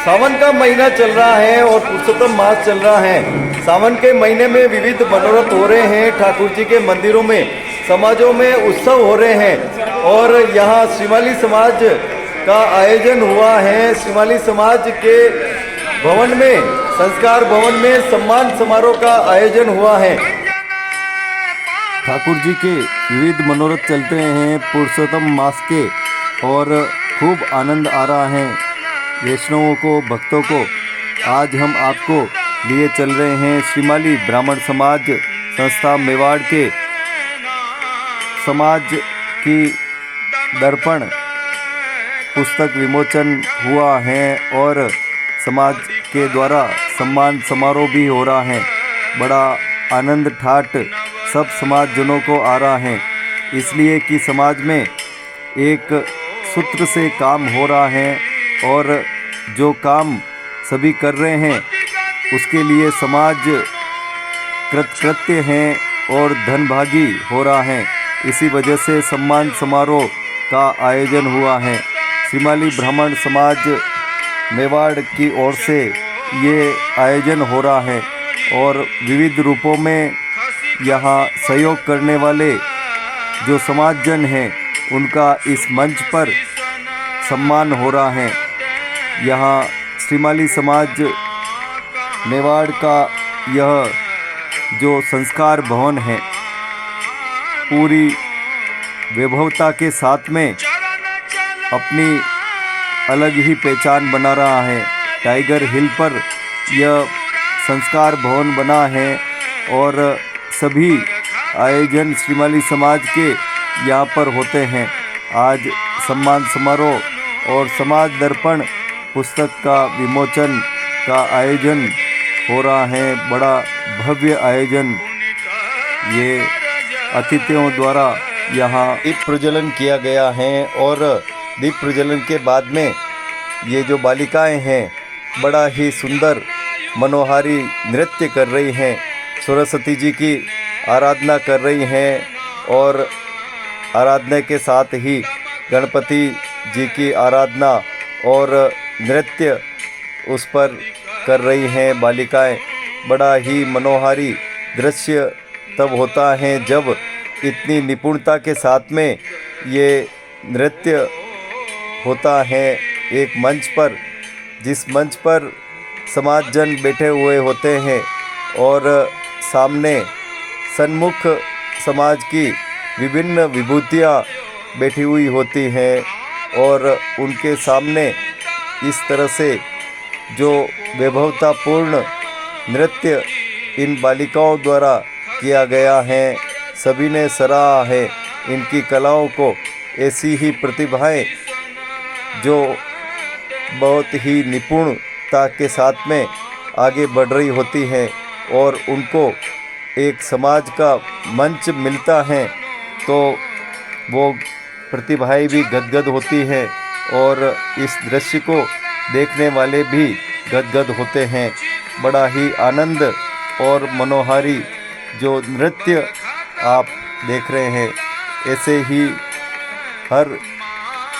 सावन का महीना चल रहा है और पुरुषोत्तम मास चल रहा है। सावन के महीने में विविध मनोरथ हो रहे हैं। ठाकुर जी के मंदिरों में, समाजों में उत्सव हो रहे हैं और यहाँ श्रीमाली समाज का आयोजन हुआ है। श्रीमाली समाज के भवन में, संस्कार भवन में सम्मान समारोह का आयोजन हुआ है। ठाकुर जी के विविध मनोरथ चलते हैं पुरुषोत्तम मास के और खूब आनंद आ रहा है वैष्णवों को, भक्तों को। आज हम आपको लिए चल रहे हैं श्रीमाली ब्राह्मण समाज संस्था मेवाड़ के समाज की दर्पण पुस्तक विमोचन हुआ है और समाज के द्वारा सम्मान समारोह भी हो रहा है। बड़ा आनंद ठाट सब समाजजनों को आ रहा है, इसलिए कि समाज में एक सूत्र से काम हो रहा है और जो काम सभी कर रहे हैं उसके लिए समाज कृतकृत्य हैं और धनभागी हो रहा है। इसी वजह से सम्मान समारोह का आयोजन हुआ है। श्रीमाली ब्राह्मण समाज मेवाड़ की ओर से ये आयोजन हो रहा है और विविध रूपों में यहाँ सहयोग करने वाले जो समाजजन हैं उनका इस मंच पर सम्मान हो रहा है। यहाँ श्रीमाली समाज मेवाड़ का यह जो संस्कार भवन है पूरी वैभवता के साथ में अपनी अलग ही पहचान बना रहा है। टाइगर हिल पर यह संस्कार भवन बना है और सभी आयोजन श्रीमाली समाज के यहाँ पर होते हैं। आज सम्मान समारोह और समाज दर्पण पुस्तक का विमोचन का आयोजन हो रहा है। बड़ा भव्य आयोजन ये अतिथियों द्वारा यहाँ दीप प्रज्वलन किया गया है और दीप प्रज्वलन के बाद में ये जो बालिकाएं हैं बड़ा ही सुंदर मनोहारी नृत्य कर रही हैं, सरस्वती जी की आराधना कर रही हैं और आराधना के साथ ही गणपति जी की आराधना और नृत्य उस पर कर रही हैं बालिकाएं। बड़ा ही मनोहारी दृश्य तब होता है जब इतनी निपुणता के साथ में ये नृत्य होता है एक मंच पर, जिस मंच पर समाजजन बैठे हुए होते हैं और सामने सन्मुख समाज की विभिन्न विभूतियाँ बैठी हुई होती हैं और उनके सामने इस तरह से जो वैभवतापूर्ण नृत्य इन बालिकाओं द्वारा किया गया है, सभी ने सराहा है इनकी कलाओं को। ऐसी ही प्रतिभाएं जो बहुत ही निपुणता के साथ में आगे बढ़ रही होती हैं और उनको एक समाज का मंच मिलता है तो वो प्रतिभाएं भी गदगद होती हैं और इस दृश्य को देखने वाले भी गदगद होते हैं। बड़ा ही आनंद और मनोहारी जो नृत्य आप देख रहे हैं, ऐसे ही हर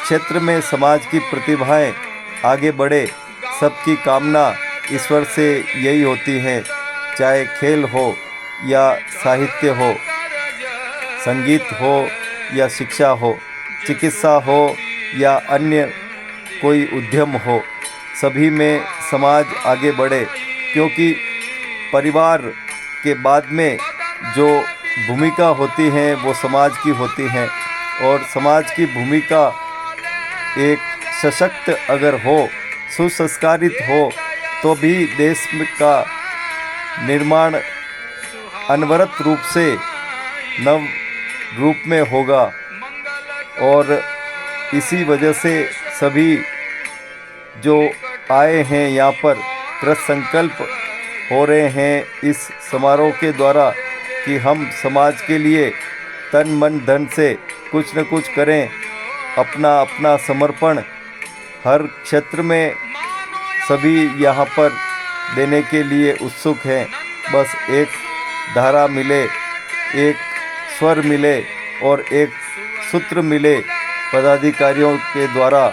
क्षेत्र में समाज की प्रतिभाएं आगे बढ़े, सबकी कामना ईश्वर से यही होती है। चाहे खेल हो या साहित्य हो, संगीत हो या शिक्षा हो, चिकित्सा हो या अन्य कोई उद्यम हो, सभी में समाज आगे बढ़े, क्योंकि परिवार के बाद में जो भूमिका होती है वो समाज की होती है और समाज की भूमिका एक सशक्त अगर हो, सुसंस्कारित हो तो भी देश का निर्माण अनवरत रूप से नव रूप में होगा और इसी वजह से सभी जो आए हैं यहाँ पर कृत संकल्प हो रहे हैं इस समारोह के द्वारा कि हम समाज के लिए तन मन धन से कुछ न कुछ करें। अपना अपना समर्पण हर क्षेत्र में सभी यहाँ पर देने के लिए उत्सुक हैं। बस एक धारा मिले, एक स्वर मिले और एक सूत्र मिले पदाधिकारियों के द्वारा।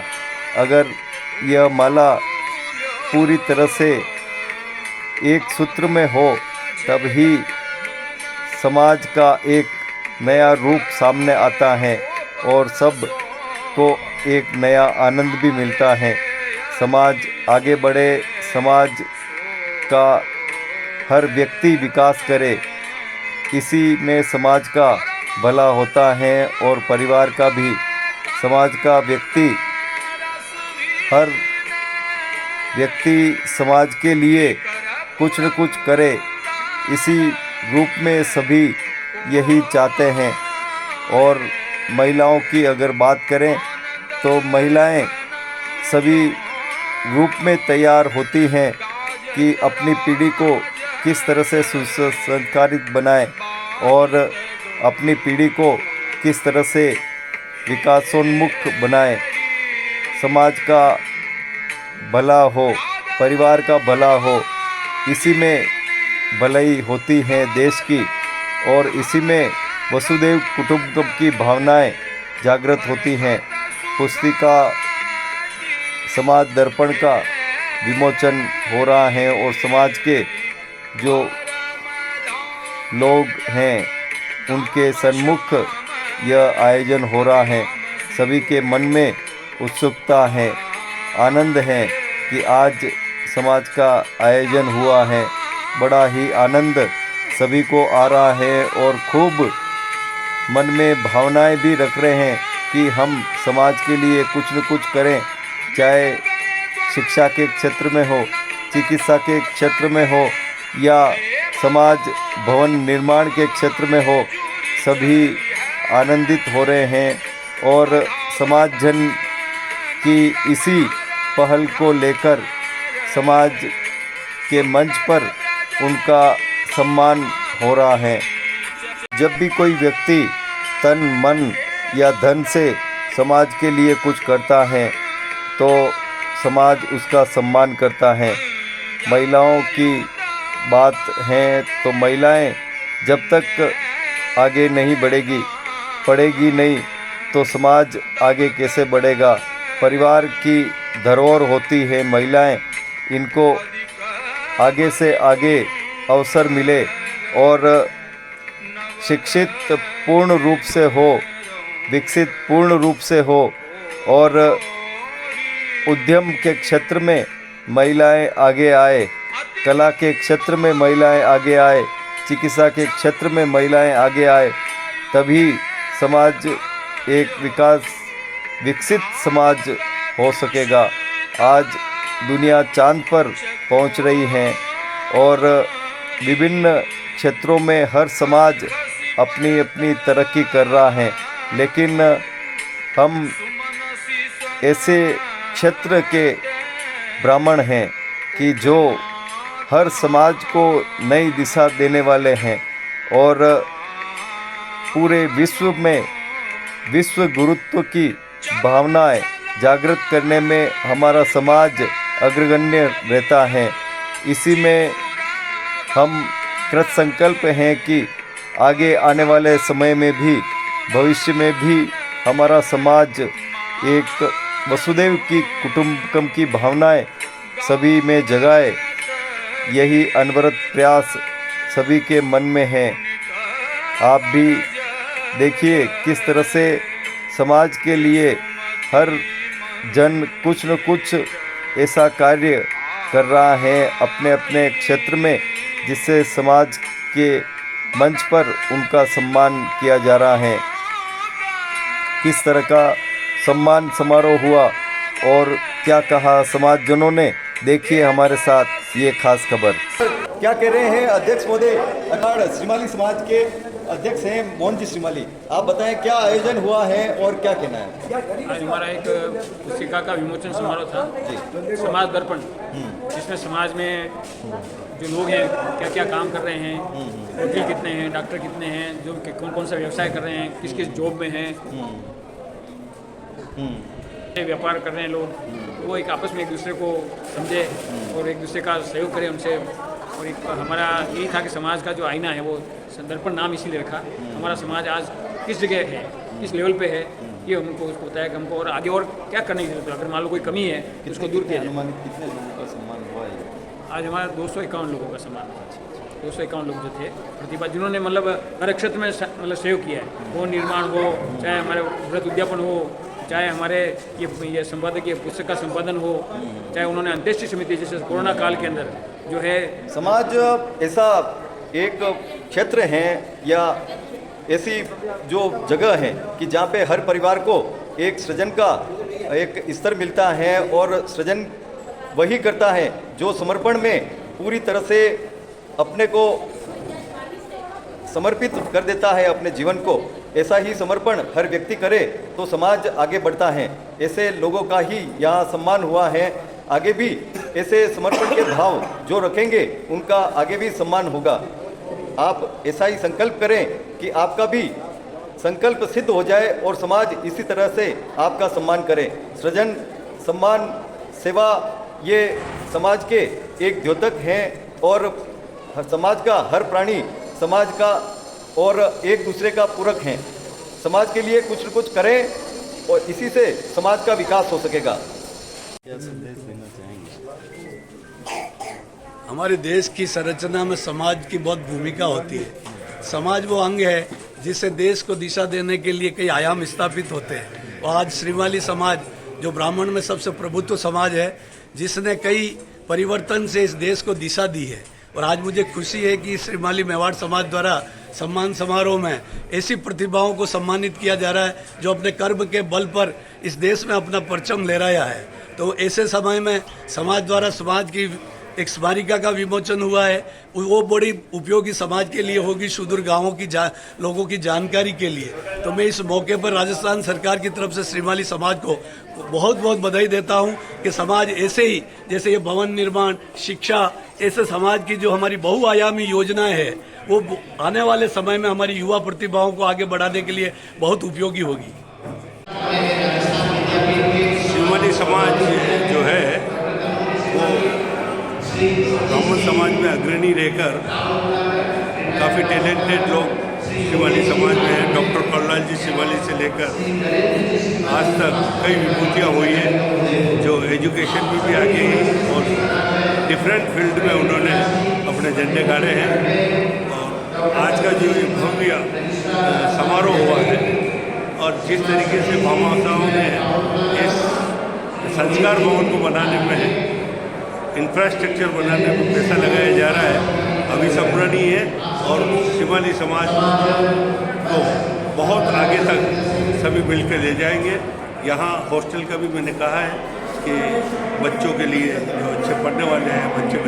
अगर यह माला पूरी तरह से एक सूत्र में हो, तब ही समाज का एक नया रूप सामने आता है और सब को एक नया आनंद भी मिलता है। समाज आगे बढ़े, समाज का हर व्यक्ति विकास करे, इसी में समाज का भला होता है और परिवार का भी। समाज का व्यक्ति, हर व्यक्ति समाज के लिए कुछ न कुछ करे, इसी रूप में सभी यही चाहते हैं। और महिलाओं की अगर बात करें तो महिलाएं सभी रूप में तैयार होती हैं कि अपनी पीढ़ी को किस तरह से सुसंस्कारित बनाएं और अपनी पीढ़ी को किस तरह से विकासोन्मुख बनाएं। समाज का भला हो, परिवार का भला हो, इसी में भलाई होती है देश की, और इसी में वसुधैव कुटुंबकम की भावनाएं जागृत होती हैं। पुस्तिका समाज दर्पण का विमोचन हो रहा है और समाज के जो लोग हैं उनके सन्मुख यह आयोजन हो रहा है। सभी के मन में उत्सुकता है, आनंद है कि आज समाज का आयोजन हुआ है। बड़ा ही आनंद सभी को आ रहा है और खूब मन में भावनाएं भी रख रहे हैं कि हम समाज के लिए कुछ न कुछ करें, चाहे शिक्षा के क्षेत्र में हो, चिकित्सा के क्षेत्र में हो या समाज भवन निर्माण के क्षेत्र में हो। सभी आनंदित हो रहे हैं और समाज जन की इसी पहल को लेकर समाज के मंच पर उनका सम्मान हो रहा है। जब भी कोई व्यक्ति तन मन या धन से समाज के लिए कुछ करता है तो समाज उसका सम्मान करता है। महिलाओं की बात है तो महिलाएं जब तक आगे नहीं पढ़ेगी नहीं तो समाज आगे कैसे बढ़ेगा। परिवार की धरोहर होती है महिलाएं, इनको आगे से आगे अवसर मिले और शिक्षित पूर्ण रूप से हो, विकसित पूर्ण रूप से हो और उद्यम के क्षेत्र में महिलाएं आगे आए, कला के क्षेत्र में महिलाएं आगे आए, चिकित्सा के क्षेत्र में महिलाएं आगे आए, तभी समाज एक विकसित समाज हो सकेगा। आज दुनिया चांद पर पहुंच रही है और विभिन्न क्षेत्रों में हर समाज अपनी अपनी तरक्की कर रहा है, लेकिन हम ऐसे क्षेत्र के ब्राह्मण हैं कि जो हर समाज को नई दिशा देने वाले हैं और पूरे विश्व में विश्व गुरुत्व की भावनाएं जागृत करने में हमारा समाज अग्रगण्य रहता है। इसी में हम कृत संकल्प हैं कि आगे आने वाले समय में भी, भविष्य में भी हमारा समाज एक वसुधैव की कुटुंबकम की भावनाएं सभी में जगाए। यही अनवरत प्रयास सभी के मन में है। आप भी देखिए किस तरह से समाज के लिए हर जन कुछ न कुछ ऐसा कार्य कर रहा है अपने अपने क्षेत्र में, जिससे समाज के मंच पर उनका सम्मान किया जा रहा है। किस तरह का सम्मान समारोह हुआ और क्या कहा समाजजनों ने, देखिए हमारे साथ ये खास खबर। क्या कह रहे हैं अध्यक्ष महोदय, अखाड़ श्रीमाली समाज के अध्यक्ष हैं मोहन जी श्रीमाली, आप बताएं क्या आयोजन हुआ है और क्या कहना है। आज हमारा एक पुस्तिका का विमोचन समारोह था समाज दर्पण, जिसमें समाज में जो लोग हैं क्या क्या काम कर रहे हैं, वकील कितने हैं, डॉक्टर कितने हैं, जो कौन कौन सा व्यवसाय कर रहे हैं, किस किस जॉब में हैं, व्यापार कर रहे हैं लोग, वो एक आपस में एक दूसरे को समझे और एक दूसरे का सहयोग करें उनसे। और एक हमारा यही था कि समाज का जो आईना है वो दर्पण नाम इसीलिए रखा। हमारा समाज आज किस जगह है, किस लेवल पे है, ये हमको उसको बताया कि हमको और आगे और क्या करने की जरूरत है। अगर मान लो कोई कमी है तो उसको दूर किया जाए। कितने लोगों का सम्मान आज हमारा 251 लोगों का सम्मान हुआ। 251 लोग जो थे प्रतिभा, जिन्होंने मतलब हर क्षेत्र में मतलब सहयोग किया है, वो निर्माण हो, चाहे हमारे व्रत उद्यापन हो, चाहे हमारे ये संपादकीय पुस्तक का संपादन हो, चाहे उन्होंने अंत्येष्टि समिति जैसे कोरोना काल के अंदर जो है। समाज ऐसा एक क्षेत्र है या ऐसी जो जगह है कि जहाँ पे हर परिवार को एक सृजन का एक स्तर मिलता है और सृजन वही करता है जो समर्पण में पूरी तरह से अपने को समर्पित कर देता है अपने जीवन को। ऐसा ही समर्पण हर व्यक्ति करे तो समाज आगे बढ़ता है। ऐसे लोगों का ही यहाँ सम्मान हुआ है। आगे भी ऐसे समर्पण के भाव जो रखेंगे उनका आगे भी सम्मान होगा। आप ऐसा ही संकल्प करें कि आपका भी संकल्प सिद्ध हो जाए और समाज इसी तरह से आपका सम्मान करे। सृजन, सम्मान, सेवा ये समाज के एक द्योतक हैं और समाज का हर प्राणी समाज का और एक दूसरे का पूरक हैं। समाज के लिए कुछ न कुछ करें और इसी से समाज का विकास हो सकेगा। क्या संदेश देना चाहेंगे? हमारे देश की संरचना में समाज की बहुत भूमिका होती है। समाज वो अंग है जिससे देश को दिशा देने के लिए कई आयाम स्थापित होते हैं। और आज श्रीमाली समाज जो ब्राह्मण में सबसे प्रभुत्व समाज है, जिसने कई परिवर्तन से इस देश को दिशा दी है। और आज मुझे खुशी है कि श्रीमाली मेवाड़ समाज द्वारा सम्मान समारोह में ऐसी प्रतिभाओं को सम्मानित किया जा रहा है जो अपने कर्म के बल पर इस देश में अपना परचम लहराया है। तो ऐसे समय में समाज द्वारा समाज की एक स्मारिका का विमोचन हुआ है, वो बड़ी उपयोगी समाज के लिए होगी, सुदूर गांवों की लोगों की जानकारी के लिए। तो मैं इस मौके पर राजस्थान सरकार की तरफ से श्रीमाली समाज को बहुत बहुत बधाई देता हूं कि समाज ऐसे ही, जैसे ये भवन निर्माण, शिक्षा, ऐसे समाज की जो हमारी बहुआयामी योजनाएं है वो आने वाले समय में हमारी युवा प्रतिभाओं को आगे बढ़ाने के लिए बहुत उपयोगी होगी। श्रीमाली समाज जो है वो ब्राह्मण समाज में अग्रणी रहकर काफ़ी टैलेंटेड लोग श्रीमाली समाज में हैं। डॉक्टर कौरलाल जी श्रीमाली से लेकर आज तक कई विभूतियाँ हुई हैं जो एजुकेशन में भी आगे हैं और डिफरेंट फील्ड में उन्होंने अपने झंडे गाड़े हैं। और आज का जो भव्य समारोह हुआ है और जिस तरीके से भामाशाओं ने इस संस्कार भवन को बनाने में, इंफ्रास्ट्रक्चर बनाने में पैसा लगाया जा रहा है, अविस्मरणीय है। और श्रीमाली समाज को बहुत आगे तक सभी मिलकर ले जाएंगे। यहाँ हॉस्टल का भी मैंने कहा है कि बच्चों के लिए जो अच्छे पढ़ने वाले हैं बच्चों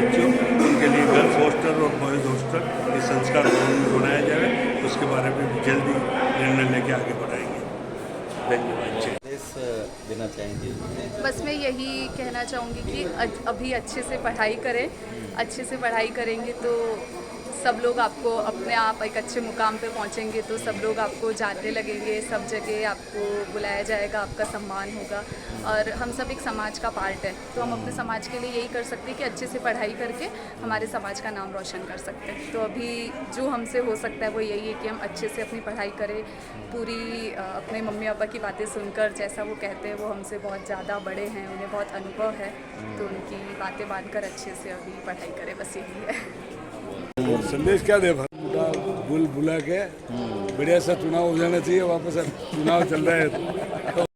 उनके लिए गर्ल्स हॉस्टल और बॉयज़ हॉस्टल इस संस्कार भवन में बनाया जाए, उसके बारे में जल्दी निर्णय लेके आगे बढ़ाएंगे। धन्यवाद। देना चाहेंगे? बस मैं यही कहना चाहूँगी कि अभी अच्छे से पढ़ाई करें। अच्छे से पढ़ाई करेंगे तो सब लोग आपको अपने आप एक अच्छे मुकाम पे पहुँचेंगे, तो सब लोग आपको जानने लगेंगे, सब जगह आपको बुलाया जाएगा, आपका सम्मान होगा। और हम सब एक समाज का पार्ट है, तो हम अपने समाज के लिए यही कर सकते हैं कि अच्छे से पढ़ाई करके हमारे समाज का नाम रोशन कर सकते हैं। तो अभी जो हमसे हो सकता है वो यही है कि हम अच्छे से अपनी पढ़ाई करें, पूरी अपने मम्मी पापा की बातें सुनकर, जैसा वो कहते हैं वो हमसे बहुत ज़्यादा बड़े हैं, उन्हें बहुत अनुभव है, तो उनकी बातें मानकर अच्छे से अभी पढ़ाई करें, बस यही है। और संदेश क्या दे, बुला के बढ़िया सा चुनाव हो जाना चाहिए, वापस चुनाव चल रहा है तो